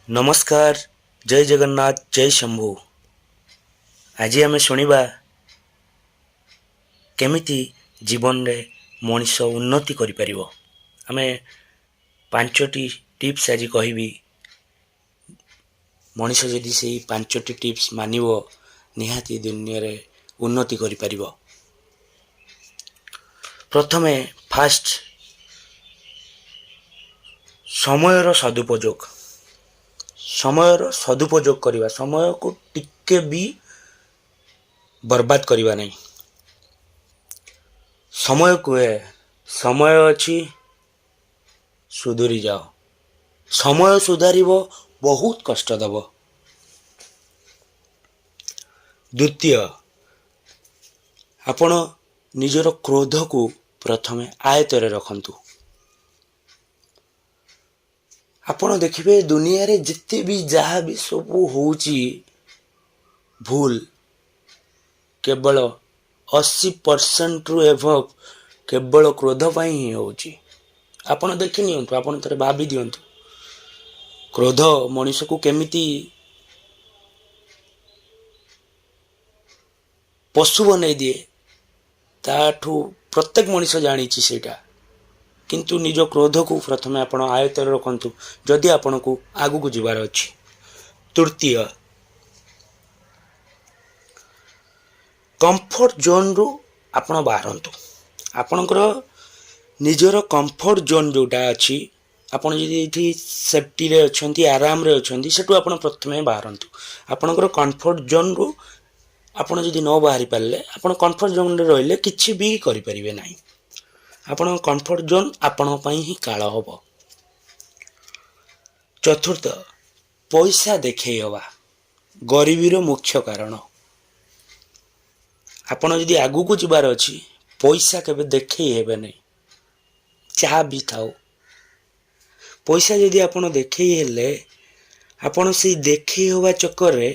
नमस्कार। जय जगन्नाथ, जय शंभु। आज आम शुणा केमिति जीवन में मनीष उन्नति करें। आम 5टी टिप्स आज कहबी। मनीष जदि से 5टी टिप्स मानिब निहाती दुनिया रे उन्नति करें। प्रथमे फास्ट समयर सदुपयोग। समयर सदुपयोग करवा, समय को टिके भी बर्बाद करवा नहीं। समय कुए समय अच्छी सुधुरी जाओ। समय सुधार बहुत कष्ट दब। द्वितीय, आपण निजर क्रोध को प्रथमे आयतरे रखंतु। आपण देखिए दुनिया रे जिते भी जहाँ भी सब होची भूल केवल 80% रु एभव केवल क्रोध पाई ही होची। आपण देखि नियंतु, आपण थरे भाभी दियंतु क्रोध मनीष को केमिति पशु बनै दिए। ताठू प्रत्येक मनीष जानी सेटा। किंतु निज क्रोध को प्रथमे आपण आयत्तर रखंतु जदि आपण को आगु को जीवार अछि। तृतीय, कंफर्ट जोन रु आपण बाहरंतु। आपणकर निजर कंफर्ट जोन जोटा अछि, आपण जदि एठी सेफ्टी रे अछंती, आराम रे अछंती, सेटु आपण प्रथमे बाहरंतु। आपणकर कंफर्ट जोन रु आपण जदि न बाहरी पारले, आपण कंफर्ट जोन रे रहिले किछि भी करि परिबे नाही। आपण कंफर्ट जोन आपण पई ही काळ होबो। चतुर्थ, पैसा देखै हवा गरीबीर मुख्य कारण। आपण जदि आगु को जिबार अछि, पैसा केबे देखै हेबे नै। चाह भी थाओ, पैसा जदि आपण देखै हेले, आपण से देखै हवा चक्कर रे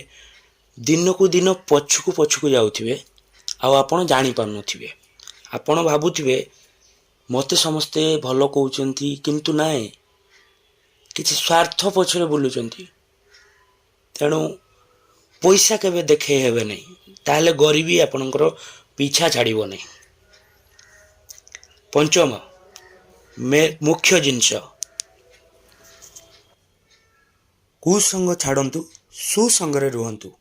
दिन को दिन पछकु पछकु जाउथिबे। आ आपण जानि पारनथिबे। आपण भाबुथिबे मते समस्ते भलो कहउचंती, किंतु नाए किछि स्वार्थ पछरे बुलुचंती। तेणु पैसा केबे देखै हेबे नै, ताले गरीबी आपणकर पीछा छाड़िबो नै। पंचम मुख्य जिंस, कुसंग छाड़ंतु, सुसंग रे रुहंतु।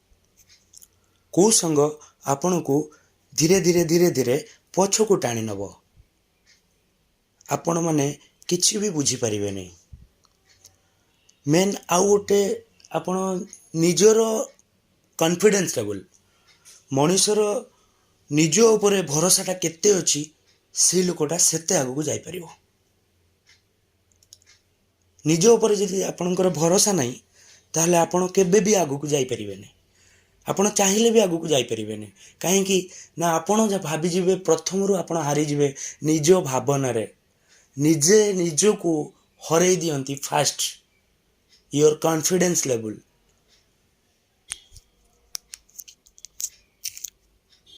कुसंग आपण को धीरे धीरे धीरे धीरे पछकु टाणी नबो। आपण माने किछि भी बुझी परिबे नै। मेन आउ गोटे आपण निजर कॉन्फिडेंस लेवल, मनीषर निज उपरे भरोसाटा केते अछि, से लोकटा सेते आगु को जाई परिबो। निज उपरे जदि आपणकर भरोसा नाही, ताहले आपण केबे भी आगु को जाई परिबे नै। आपण चाहिले भी आगु को जाई परिबे नै। काहे कि ना आपण जे भाबी जिवे प्रथम रु आपण हारि जिवे निज भावना रे। निजे निज को हरई दियंती फास्ट योर कॉन्फिडेंस लेवल।